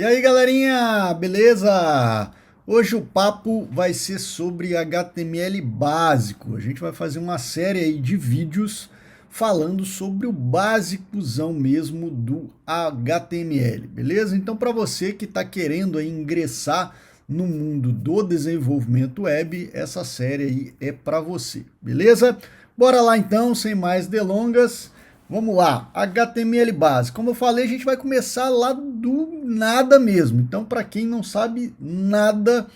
E aí, galerinha, beleza? Hoje o papo vai ser sobre HTML básico. A gente vai fazer uma série aí de vídeos falando sobre o básicozão mesmo do HTML, beleza? Então, para você que está querendo aí ingressar no mundo do desenvolvimento web, essa série aí é para você, beleza? Bora lá então, sem mais delongas. Vamos lá, HTML básico. Como eu falei, a gente vai começar lá do nada mesmo. Então, para quem não sabe nada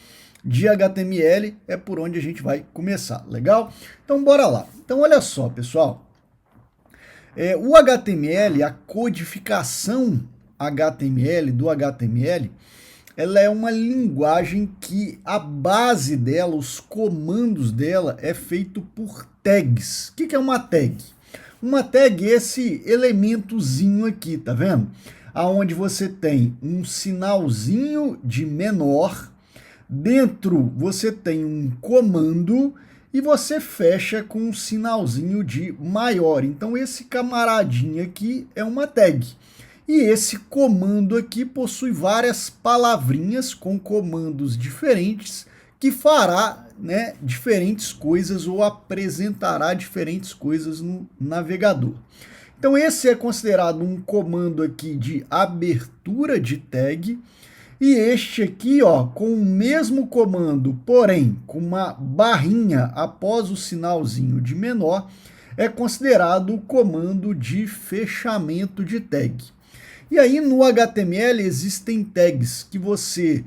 de HTML, é por onde a gente vai começar, legal? Então, bora lá. Então, olha só, pessoal. O HTML, a codificação HTML do HTML, ela é uma linguagem que a base dela, os comandos dela, é feito por tags. O que é uma tag? Uma tag é esse elementozinho aqui, tá vendo? Aonde você tem um sinalzinho de menor, dentro você tem um comando e você fecha com um sinalzinho de maior. Então esse camaradinho aqui é uma tag. E esse comando aqui possui várias palavrinhas com comandos diferentes que fará, né, diferentes coisas ou apresentará diferentes coisas no navegador. Então esse é considerado um comando aqui de abertura de tag. E este aqui, ó, com o mesmo comando, porém com uma barrinha após o sinalzinho de menor, é considerado o comando de fechamento de tag. E aí no HTML existem tags que você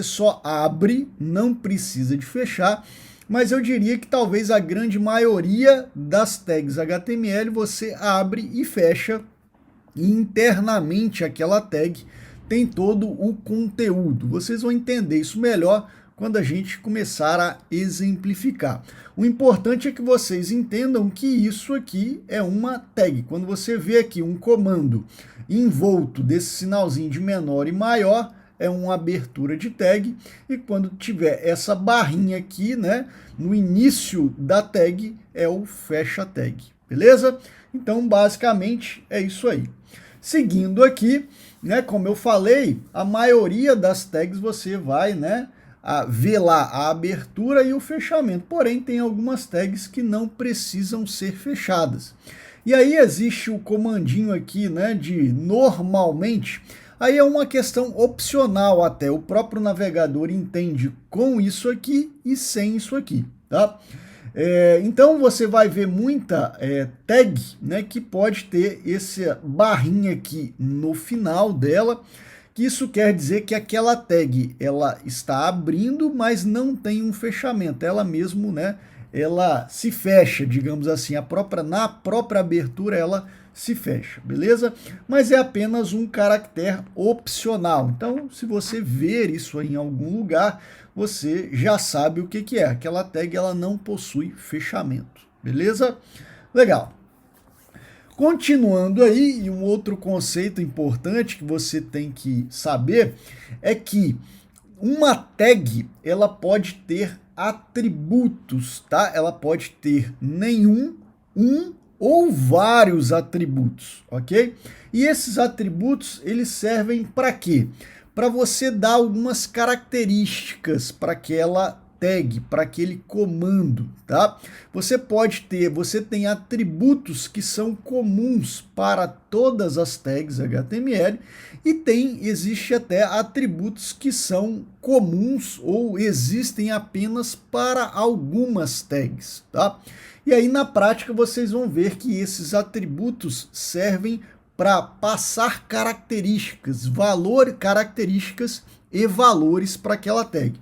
só abre, não precisa de fechar, mas eu diria que talvez a grande maioria das tags HTML você abre e fecha, e internamente aquela tag tem todo o conteúdo. Vocês vão entender isso melhor quando a gente começar a exemplificar. O importante é que vocês entendam que isso aqui é uma tag. Quando você vê aqui um comando envolto desse sinalzinho de menor e maior, é uma abertura de tag, e quando tiver essa barrinha aqui, né, no início da tag, é o fecha tag, beleza? Então, basicamente, é isso aí. Seguindo aqui, né, como eu falei, a maioria das tags você vai, né, ver lá a abertura e o fechamento, porém tem algumas tags que não precisam ser fechadas. E aí existe o comandinho aqui, né, de normalmente. Aí é uma questão opcional até, o próprio navegador entende com isso aqui e sem isso aqui, tá? Então você vai ver muita tag, né, que pode ter essa barrinha aqui no final dela, que isso quer dizer que aquela tag ela está abrindo, mas não tem um fechamento, ela mesmo, né, ela se fecha, digamos assim, na própria abertura ela se fecha, beleza? Mas é apenas um caractere opcional. Então, se você ver isso em algum lugar, você já sabe o que é. Aquela tag ela não possui fechamento, beleza? Legal. Continuando aí, e um outro conceito importante que você tem que saber é que uma tag ela pode ter atributos, tá? Ela pode ter nenhum, um ou vários atributos, ok? E esses atributos, eles servem para quê? Para você dar algumas características para aquela tag, para aquele comando, tá? Você tem atributos que são comuns para todas as tags HTML e existe até atributos que são comuns ou existem apenas para algumas tags, tá? E aí na prática vocês vão ver que esses atributos servem para passar características e valores para aquela tag.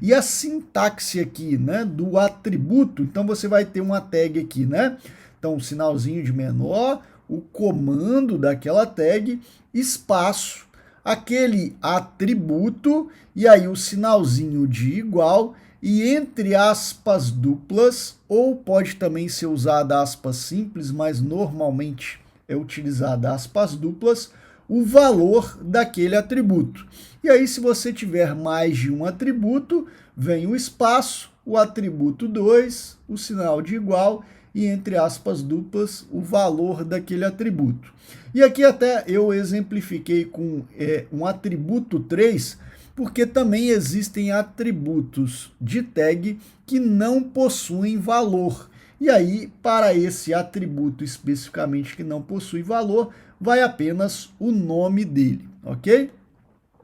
E a sintaxe aqui, né, do atributo, então você vai ter uma tag aqui, né? Então, sinalzinho de menor, o comando daquela tag, espaço, aquele atributo, e aí o sinalzinho de igual, e entre aspas duplas, ou pode também ser usada aspas simples, mas normalmente é utilizada aspas duplas, o valor daquele atributo. E aí, se você tiver mais de um atributo, vem o espaço, o atributo 2, o sinal de igual e, entre aspas duplas, o valor daquele atributo. E aqui até eu exemplifiquei com um atributo 3, porque também existem atributos de tag que não possuem valor. E aí, para esse atributo especificamente que não possui valor, vai apenas o nome dele, ok?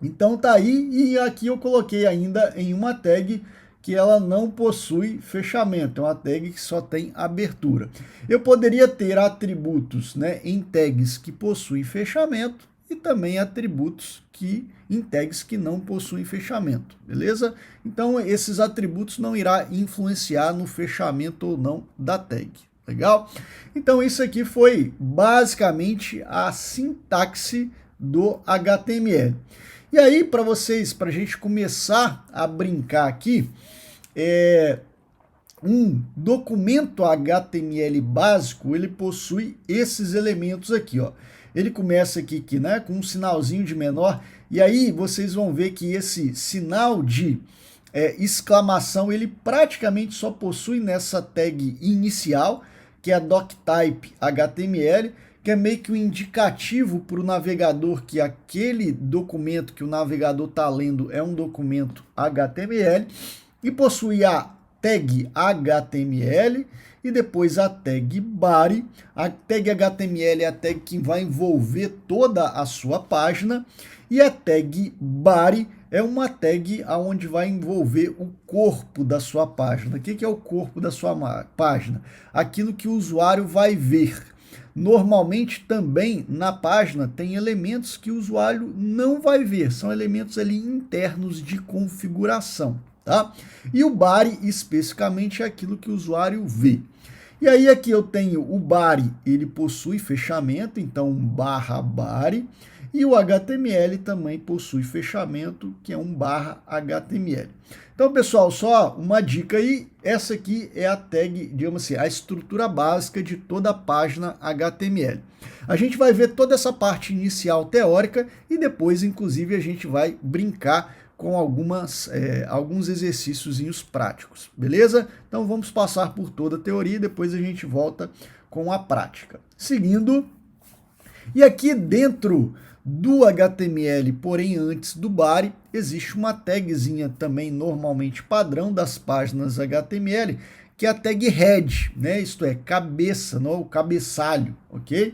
Então tá aí, e aqui eu coloquei ainda em uma tag que ela não possui fechamento, é uma tag que só tem abertura. Eu poderia ter atributos, né, em tags que possuem fechamento e também atributos em tags que não possuem fechamento, beleza? Então esses atributos não irá influenciar no fechamento ou não da tag, legal? Então isso aqui foi basicamente a sintaxe do HTML. E aí, para a gente começar a brincar aqui, um documento HTML básico, ele possui esses elementos aqui, ó. Ele começa aqui, né, com um sinalzinho de menor, e aí vocês vão ver que esse sinal de exclamação, ele praticamente só possui nessa tag inicial, que é a doctype HTML, que é meio que um indicativo para o navegador que aquele documento que o navegador está lendo é um documento HTML, e possui a tag HTML e depois a tag body. A tag HTML é a tag que vai envolver toda a sua página, e a tag body é uma tag onde vai envolver o corpo da sua página. O que é o corpo da sua página? Aquilo que o usuário vai ver. Normalmente também na página tem elementos que o usuário não vai ver, são elementos ali internos de configuração, tá? E o body especificamente é aquilo que o usuário vê. E aí aqui eu tenho o body, ele possui fechamento, então barra body, e o HTML também possui fechamento, que é um barra HTML. Então, pessoal, só uma dica aí, essa aqui é a tag, digamos assim, a estrutura básica de toda a página HTML. A gente vai ver toda essa parte inicial teórica e depois, inclusive, a gente vai brincar com alguns exercícios práticos, beleza? Então, vamos passar por toda a teoria e depois a gente volta com a prática. Seguindo, e aqui dentro do HTML, porém antes do body, existe uma tagzinha também normalmente padrão das páginas HTML, que é a tag head, né? Isto é, cabeça, não, o cabeçalho, ok?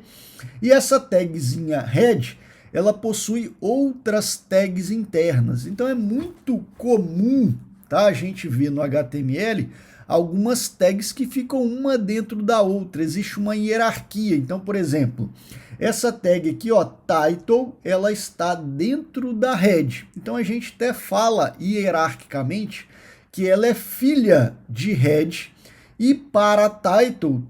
E essa tagzinha head, ela possui outras tags internas. Então é muito comum, tá, a gente ver no HTML algumas tags que ficam uma dentro da outra, existe uma hierarquia. Então, por exemplo, essa tag aqui, ó, title, ela está dentro da head. Então a gente até fala hierarquicamente que ela é filha de head, e para title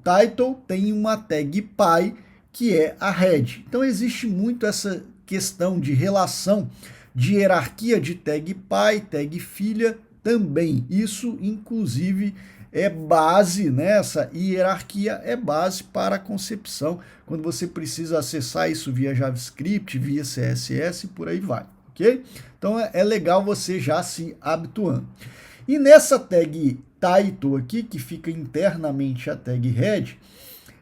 tem uma tag py, que é a head. Então existe muito essa questão de relação de hierarquia de tag py, tag filha também. Isso, inclusive, é base, né? Essa hierarquia é base para a concepção, quando você precisa acessar isso via JavaScript, via CSS e por aí vai, ok? Então é legal você já se habituando. E nessa tag title aqui, que fica internamente a tag head,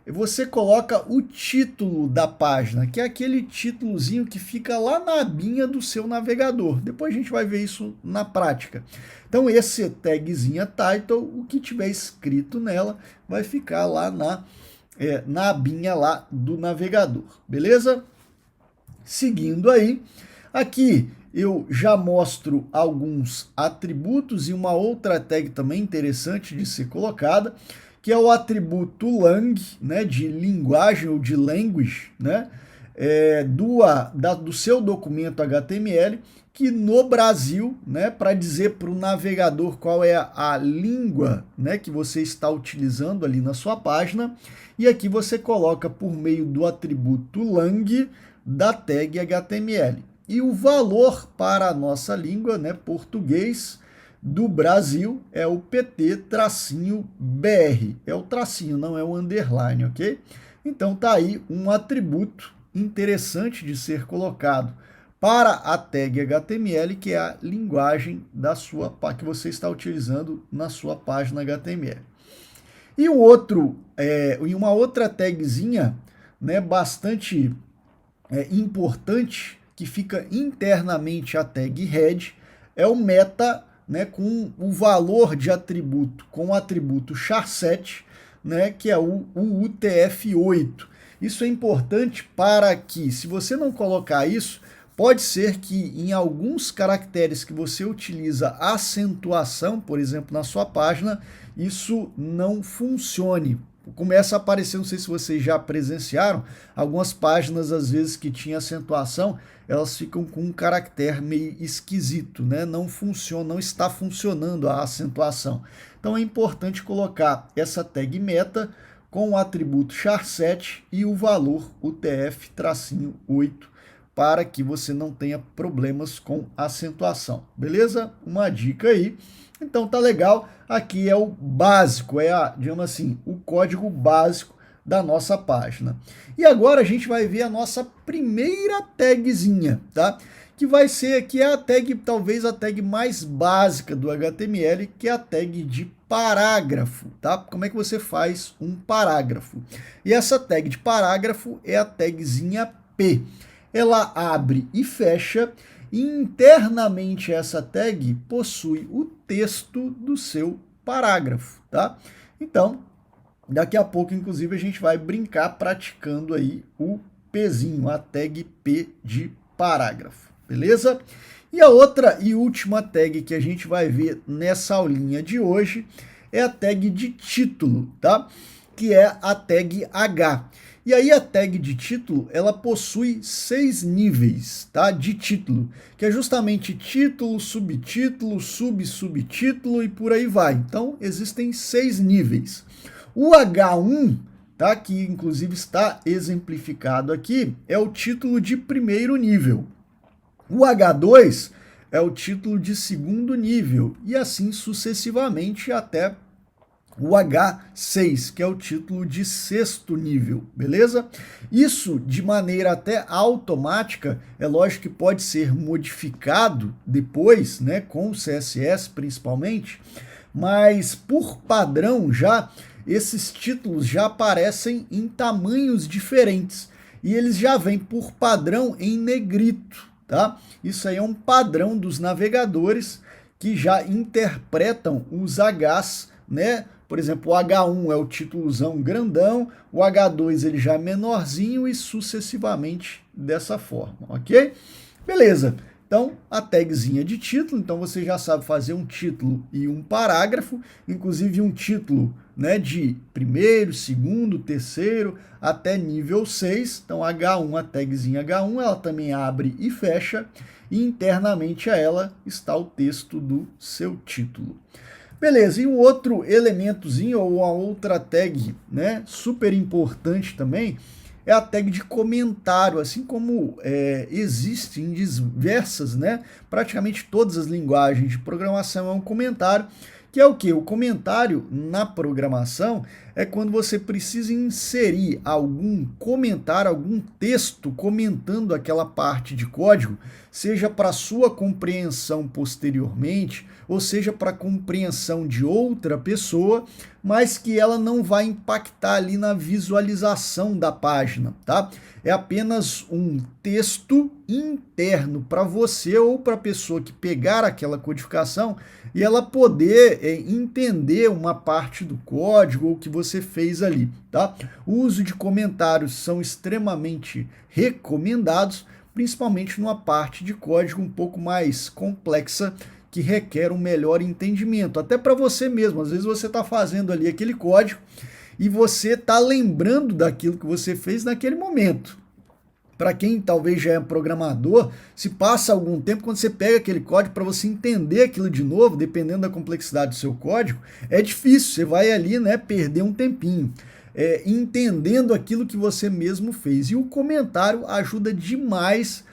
você coloca o título da página, que é aquele títulozinho que fica lá na abinha do seu navegador. Depois a gente vai ver isso na prática. Então esse tagzinha title, o que tiver escrito nela, vai ficar lá na abinha lá do navegador, beleza? Seguindo aí, aqui eu já mostro alguns atributos e uma outra tag também interessante de ser colocada, que é o atributo lang, né, de linguagem ou de language, né, do seu documento HTML, que no Brasil, né, para dizer para o navegador qual é a língua, né, que você está utilizando ali na sua página, e aqui você coloca por meio do atributo lang da tag HTML. E o valor para a nossa língua, né, português, do Brasil é o PT-BR, é o tracinho, não é o underline, ok? Então tá aí um atributo interessante de ser colocado para a tag HTML, que é a linguagem que você está utilizando na sua página HTML. E uma outra tagzinha, né, bastante importante, que fica internamente a tag head, é o meta, né, com o valor de atributo, com o atributo char7, né, que é o UTF-8. Isso é importante para que, se você não colocar isso, pode ser que em alguns caracteres que você utiliza acentuação, por exemplo, na sua página, isso não funcione. Começa a aparecer, não sei se vocês já presenciaram, algumas páginas, às vezes, que tinha acentuação, elas ficam com um caractere meio esquisito, né? Não funciona, não está funcionando a acentuação. Então é importante colocar essa tag meta com o atributo char7 e o valor UTF-8 para que você não tenha problemas com acentuação, beleza? Uma dica aí. Então tá legal, aqui é o básico, digamos assim, o código básico da nossa página. E agora a gente vai ver a nossa primeira tagzinha, tá? Que vai ser aqui a tag, talvez a tag mais básica do HTML, que é a tag de parágrafo, tá? Como é que você faz um parágrafo? E essa tag de parágrafo é a tagzinha P. Ela abre e fecha, e internamente essa tag possui o texto do seu parágrafo, tá? Então, daqui a pouco, inclusive, a gente vai brincar praticando aí o Pzinho, a tag P de parágrafo, beleza? E a outra e última tag que a gente vai ver nessa aulinha de hoje é a tag de título, tá? Que é a tag H. E aí a tag de título, ela possui 6 níveis, tá? De título, que é justamente título, subtítulo, subtítulo e por aí vai. Então, existem 6 níveis. O H1, tá? Que inclusive está exemplificado aqui, é o título de primeiro nível. O H2 é o título de segundo nível, e assim sucessivamente até o H6, que é o título de sexto nível, beleza? Isso, de maneira até automática, é lógico que pode ser modificado depois, né, com o CSS principalmente, mas por padrão já, esses títulos já aparecem em tamanhos diferentes, e eles já vêm por padrão em negrito, tá? Isso aí é um padrão dos navegadores que já interpretam os Hs, né? Por exemplo, o H1 é o títulozão grandão, o H2 ele já é menorzinho e sucessivamente dessa forma, ok? Beleza, então a tagzinha de título, então você já sabe fazer um título e um parágrafo, inclusive um título, né, de primeiro, segundo, terceiro, até nível 6, então H1, a tagzinha H1, ela também abre e fecha, e internamente a ela está o texto do seu título. Beleza, e um outro elementozinho, ou uma outra tag, né, super importante também, é a tag de comentário, assim como existe em diversas, né, praticamente todas as linguagens de programação é um comentário, que é o quê? O comentário na programação é quando você precisa inserir algum comentário, algum texto comentando aquela parte de código, seja para sua compreensão posteriormente, ou seja para compreensão de outra pessoa, mas que ela não vai impactar ali na visualização da página, tá? É apenas um texto interno para você ou para a pessoa que pegar aquela codificação e ela poder entender uma parte do código ou que você fez ali, tá? O uso de comentários são extremamente recomendados, principalmente numa parte de código um pouco mais complexa, que requer um melhor entendimento, até para você mesmo. Às vezes você está fazendo ali aquele código e você está lembrando daquilo que você fez naquele momento. Para quem talvez já é programador, se passa algum tempo, quando você pega aquele código para você entender aquilo de novo, dependendo da complexidade do seu código, é difícil, você vai ali, né, perder um tempinho. Entendendo aquilo que você mesmo fez. E o comentário ajuda demais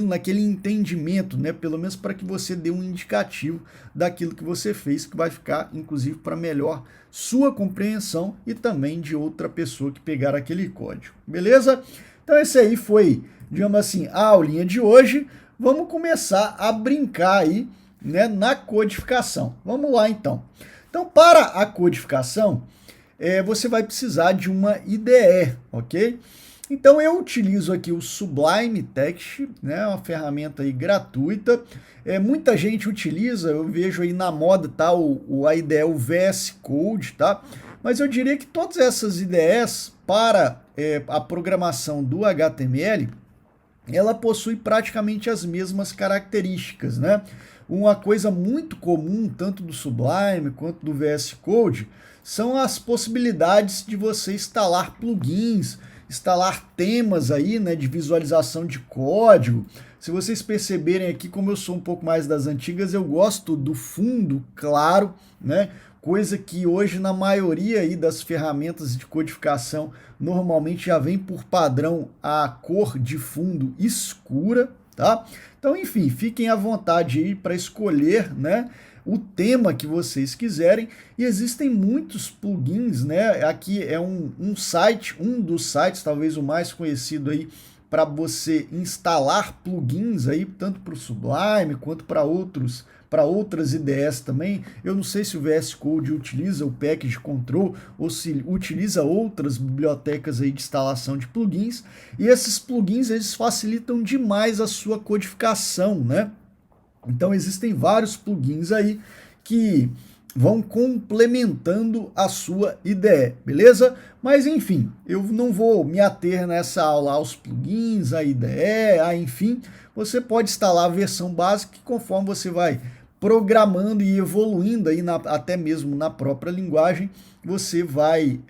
naquele entendimento, né? Pelo menos para que você dê um indicativo daquilo que você fez, que vai ficar, inclusive, para melhor sua compreensão e também de outra pessoa que pegar aquele código. Beleza? Então esse aí foi digamos assim, a aulinha de hoje, vamos começar a brincar aí, né, na codificação. Vamos lá então. Então, para a codificação, você vai precisar de uma IDE, ok? Então eu utilizo aqui o Sublime Text, né, uma ferramenta aí gratuita. Muita gente utiliza, eu vejo aí na moda tá a IDE, o VS Code, tá? Mas eu diria que todas essas IDEs para a programação do HTML, ela possui praticamente as mesmas características, né? Uma coisa muito comum, tanto do Sublime quanto do VS Code, são as possibilidades de você instalar plugins, instalar temas aí, né, de visualização de código. Se vocês perceberem aqui, como eu sou um pouco mais das antigas, eu gosto do fundo claro, né? Coisa que hoje na maioria aí das ferramentas de codificação normalmente já vem por padrão a cor de fundo escura, tá? Então, enfim, fiquem à vontade aí para escolher, né, o tema que vocês quiserem, e existem muitos plugins, né? Aqui é um site, um dos sites, talvez o mais conhecido aí, para você instalar plugins aí, tanto para o Sublime quanto para outras IDEs também. Eu não sei se o VS Code utiliza o Package Control ou se utiliza outras bibliotecas aí de instalação de plugins, e esses plugins eles facilitam demais a sua codificação, né? Então existem vários plugins aí que vão complementando a sua IDE, beleza? Mas enfim, eu não vou me ater nessa aula aos plugins, a IDE, enfim, você pode instalar a versão básica e conforme você vai programando e evoluindo aí até mesmo na própria linguagem, você vai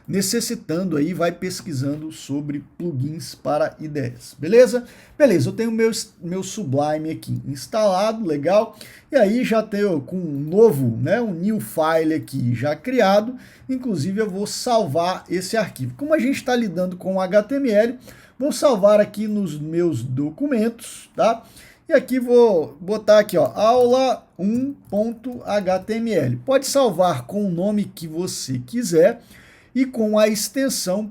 necessitando aí, vai pesquisando sobre plugins para IDEs, beleza? Beleza, eu tenho meu Sublime aqui instalado, legal, e aí já tenho com um novo, né, um new file aqui já criado, inclusive eu vou salvar esse arquivo. Como a gente está lidando com HTML, vou salvar aqui nos meus documentos, tá? E aqui vou botar aqui, ó, aula 1.html. Pode salvar com o nome que você quiser e com a extensão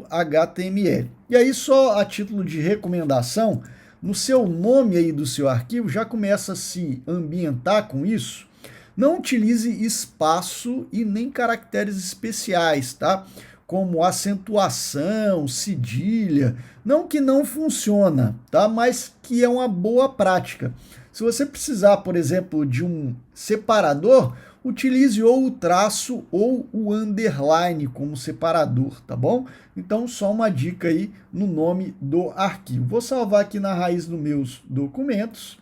.html. E aí, só a título de recomendação, no seu nome aí do seu arquivo, já começa a se ambientar com isso. Não utilize espaço e nem caracteres especiais, tá? Como acentuação, cedilha, não que não funciona, tá? Mas que é uma boa prática. Se você precisar, por exemplo, de um separador, utilize ou o traço ou o underline como separador, tá bom? Então, só uma dica aí no nome do arquivo. Vou salvar aqui na raiz dos meus documentos.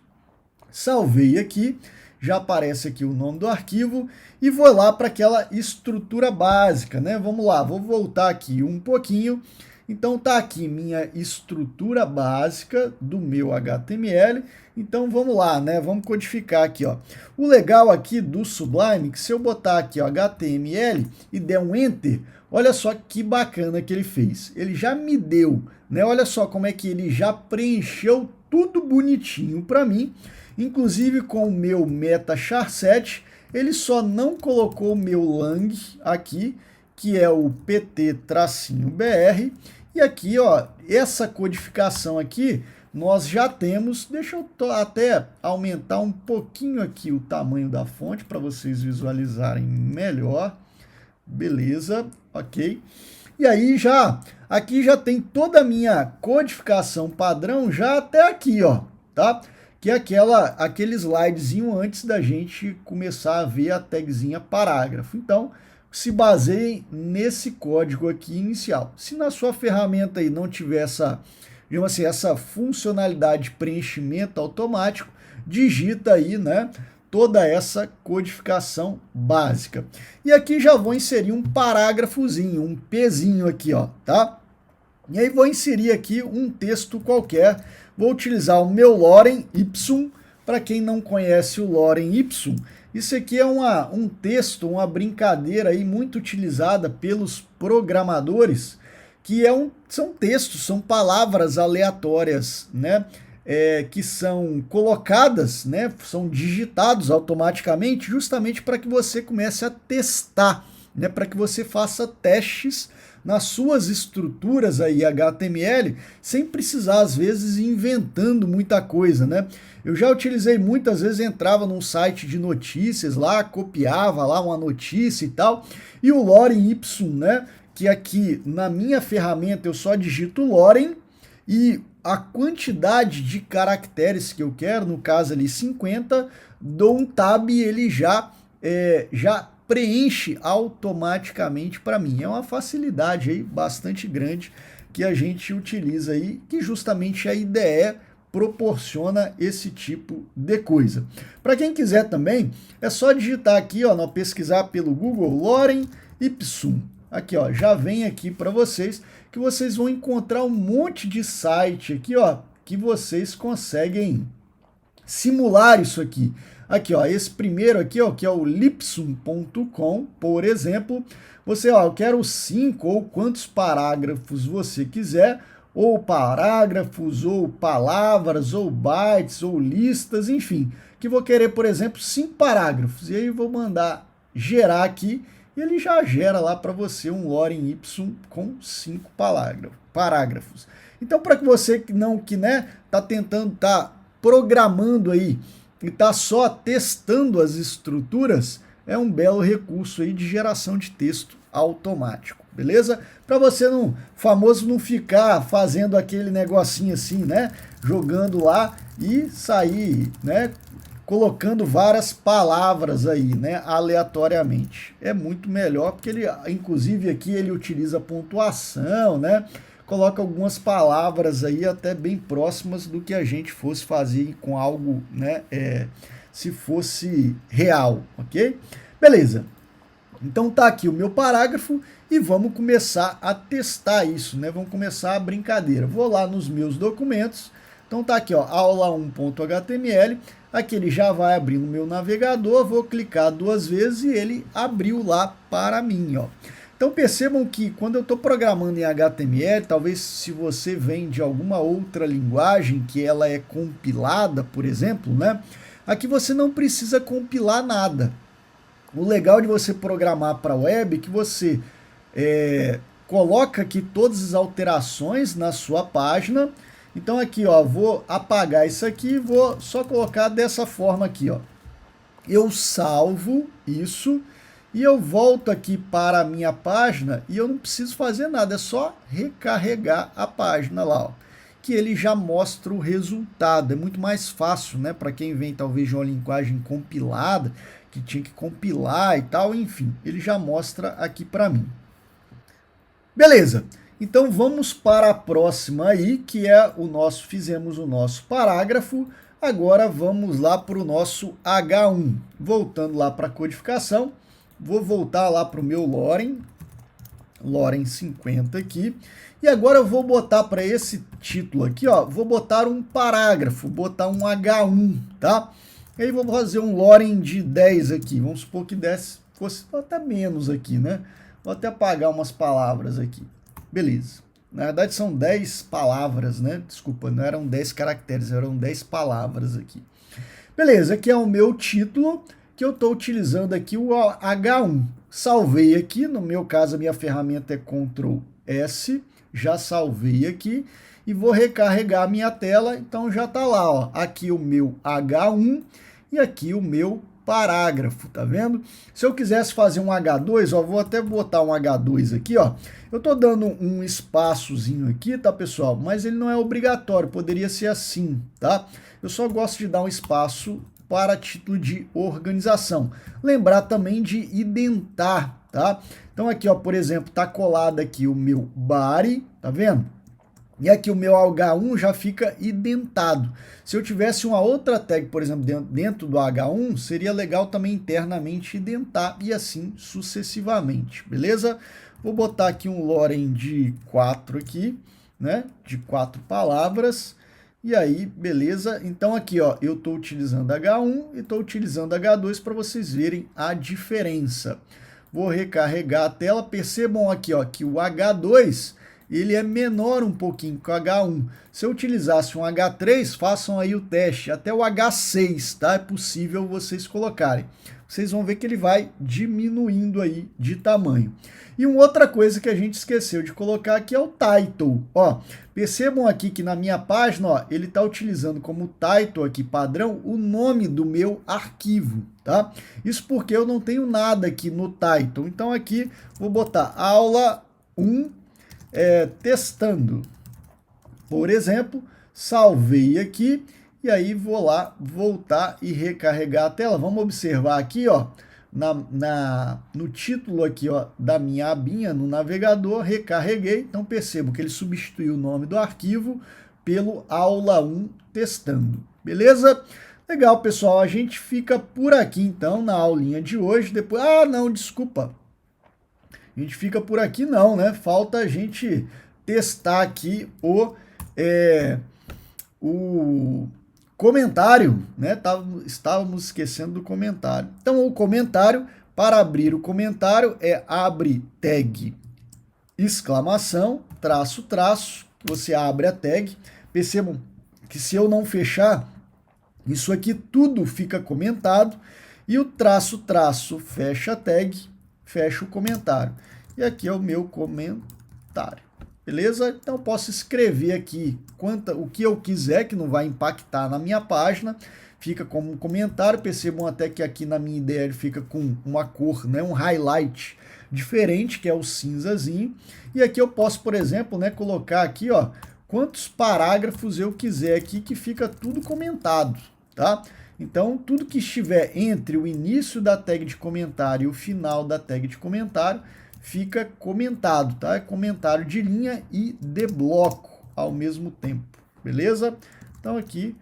Salvei aqui, já aparece aqui o nome do arquivo e vou lá para aquela estrutura básica, né? Vamos lá, vou voltar aqui um pouquinho. Então tá aqui minha estrutura básica do meu HTML. Então vamos lá, né? Vamos codificar aqui, ó. O legal aqui do Sublime é que se eu botar aqui, ó, HTML e der um Enter, olha só que bacana que ele fez. Ele já me deu, né? Olha só como é que ele já preencheu tudo bonitinho para mim, inclusive com o meu meta charset. Ele só não colocou o meu lang aqui, que é o pt-br. E aqui, ó, essa codificação aqui, nós já temos, deixa eu até aumentar um pouquinho aqui o tamanho da fonte para vocês visualizarem melhor. Beleza, ok. E aí aqui já tem toda a minha codificação padrão já até aqui, ó, tá? Que é aquele slidezinho antes da gente começar a ver a tagzinha parágrafo. Então, se baseiem nesse código aqui inicial. Se na sua ferramenta aí não tiver digamos assim, essa funcionalidade de preenchimento automático, digita aí, né, toda essa codificação básica. E aqui já vou inserir um parágrafozinho, um Pzinho aqui, ó, tá? E aí vou inserir aqui um texto qualquer. Vou utilizar o meu lorem ipsum. Para quem não conhece o lorem ipsum, isso aqui é um texto, uma brincadeira aí muito utilizada pelos programadores, que são textos, são palavras aleatórias, né? Que são colocadas, né? São digitados automaticamente, justamente para que você comece a testar né, para que você faça testes nas suas estruturas aí HTML, sem precisar, às vezes, ir inventando muita coisa, né? Eu já utilizei muitas vezes, entrava num site de notícias lá, copiava lá uma notícia e tal, e o lorem ipsum, né, que aqui na minha ferramenta eu só digito lorem, e a quantidade de caracteres que eu quero, no caso ali 50, dou um tab e ele já preenche automaticamente para mim. É uma facilidade aí bastante grande que a gente utiliza aí, que justamente a IDE proporciona esse tipo de coisa. Para quem quiser também, é só digitar aqui, ó, pesquisar pelo Google lorem ipsum. Aqui, ó, já vem aqui para vocês, que vocês vão encontrar um monte de site aqui, ó, que vocês conseguem simular isso aqui. Aqui, ó, esse primeiro aqui, ó, que é o lipsum.com, por exemplo, você, ó, eu quero 5 ou quantos parágrafos você quiser, ou parágrafos, ou palavras, ou bytes, ou listas, enfim, que vou querer, por exemplo, 5 parágrafos, e aí eu vou mandar gerar aqui, e ele já gera lá para você um lorem ipsum com 5 parágrafos. Então, para que você que né, tá tentando, tá programando aí, e está só testando as estruturas, é um belo recurso aí de geração de texto automático, beleza? Para você não ficar fazendo aquele negocinho assim, né? Jogando lá e sair, né? Colocando várias palavras aí, né? Aleatoriamente. É muito melhor, porque ele, inclusive aqui ele utiliza pontuação, né? Coloca algumas palavras aí até bem próximas do que a gente fosse fazer com algo, né, se fosse real, ok? Beleza. Então tá aqui o meu parágrafo e vamos começar a testar isso, né? Vamos começar a brincadeira. Vou lá nos meus documentos. Então tá aqui, ó, aula1.html. Aqui ele já vai abrir no meu navegador. Vou clicar 2 vezes e ele abriu lá para mim, ó. Então percebam que quando eu estou programando em HTML, talvez se você vem de alguma outra linguagem que ela é compilada, por exemplo, né? Aqui você não precisa compilar nada. O legal de você programar para web é que você coloca aqui todas as alterações na sua página. Então aqui, ó, vou apagar isso aqui e vou só colocar dessa forma aqui, ó. Eu salvo isso. E eu volto aqui para a minha página e eu não preciso fazer nada, é só recarregar a página lá, ó, que ele já mostra o resultado. É muito mais fácil, né, para quem vem talvez de uma linguagem compilada, que tinha que compilar e tal, enfim, ele já mostra aqui para mim. Beleza, então vamos para a próxima aí, que é fizemos o nosso parágrafo, agora vamos lá para o nosso H1. Voltando lá para a codificação, vou voltar lá para o meu lorem 50 aqui, e agora eu vou botar para esse título aqui, ó, vou botar um parágrafo, botar um H1, tá? E aí vou fazer um lorem de 10 aqui, vamos supor que 10 fosse até menos aqui, né? Vou até apagar umas palavras aqui, beleza. Na verdade são 10 palavras, né? Desculpa, não eram 10 caracteres, eram 10 palavras aqui. Beleza, aqui é o meu título, que eu estou utilizando aqui o H1. Salvei aqui, no meu caso a minha ferramenta é Ctrl S, já salvei aqui e vou recarregar a minha tela, então já está lá, ó, aqui o meu H1 e aqui o meu parágrafo, tá vendo? Se eu quisesse fazer um H2, ó, vou até botar um H2 aqui, ó, eu estou dando um espaçozinho aqui, tá, pessoal? Mas ele não é obrigatório, poderia ser assim, tá? Eu só gosto de dar um espaço para título de organização. Lembrar também de identar, tá? Então aqui, ó, por exemplo, tá colado aqui o meu body, tá vendo? E aqui o meu H1 já fica identado. Se eu tivesse uma outra tag, por exemplo, dentro do H1, seria legal também internamente identar e assim sucessivamente, beleza? Vou botar aqui um lorem de 4 aqui, né? De 4 palavras. E aí, beleza? Então aqui, ó, eu estou utilizando H1 e estou utilizando H2 para vocês verem a diferença. Vou recarregar a tela. Percebam aqui, ó, que o H2 ele é menor um pouquinho que o H1. Se eu utilizasse um H3, façam aí o teste, até o H6, tá? É possível vocês colocarem. vocês vão ver que ele vai diminuindo aí de tamanho. E uma outra coisa que a gente esqueceu de colocar aqui é o title. Ó, percebam aqui que na minha página, ó, ele está utilizando como title aqui padrão o nome do meu arquivo, tá? Isso porque eu não tenho nada aqui no title. Então aqui vou botar aula 1 testando. Por exemplo, salvei aqui e aí vou lá voltar e recarregar a tela. Vamos observar aqui, ó, no título aqui, ó, da minha abinha no navegador, recarreguei. Então percebo que ele substituiu o nome do arquivo pelo aula 1 testando. Beleza? Legal, pessoal. A gente fica por aqui então na aulinha de hoje. Depois, não, desculpa. A gente fica por aqui não, né? Falta a gente testar aqui o comentário, né? Estávamos esquecendo do comentário. Então, o comentário, para abrir o comentário, abre tag exclamação, traço, traço, você abre a tag. Percebam que se eu não fechar, isso aqui tudo fica comentado, e o traço, traço, fecha a tag, fecha o comentário. E aqui é o meu comentário. Beleza? Então eu posso escrever aqui o que eu quiser, que não vai impactar na minha página, fica como um comentário. Percebam até que aqui na minha ideia ele fica com uma cor, né, um highlight diferente, que é o cinzazinho. E aqui eu posso, por exemplo, né, colocar aqui, ó, quantos parágrafos eu quiser aqui, que fica tudo comentado, tá? Então, tudo que estiver entre o início da tag de comentário e o final da tag de comentário, fica comentado, tá? É comentário de linha e de bloco ao mesmo tempo, beleza? Então aqui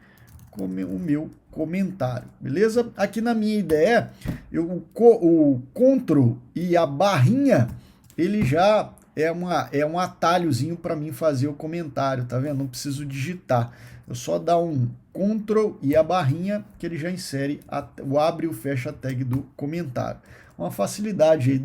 o meu comentário, beleza? Aqui na minha ideia, o Ctrl e a barrinha, ele já é um atalhozinho para mim fazer o comentário, tá vendo? Não preciso digitar, eu só dar um Ctrl e a barrinha que ele já insere o abre e o fecha tag do comentário. Uma facilidade aí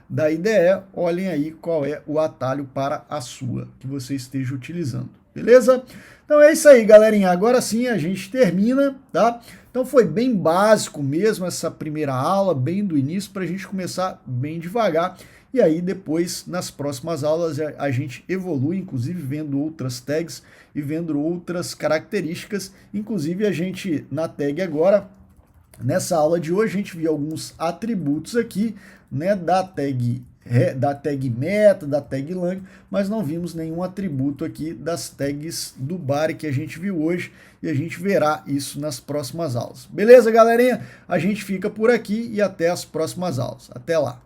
da IDE, olhem aí qual é o atalho para a sua, que você esteja utilizando, beleza? Então é isso aí, galerinha, agora sim a gente termina, tá? Então foi bem básico mesmo essa primeira aula, bem do início, para a gente começar bem devagar, e aí depois, nas próximas aulas, a gente evolui, inclusive vendo outras tags e vendo outras características, inclusive a gente, na tag agora, nessa aula de hoje, a gente viu alguns atributos aqui, né, da tag meta, da tag lang, mas não vimos nenhum atributo aqui das tags do body que a gente viu hoje, e a gente verá isso nas próximas aulas. Beleza, galerinha? A gente fica por aqui e até as próximas aulas. Até lá!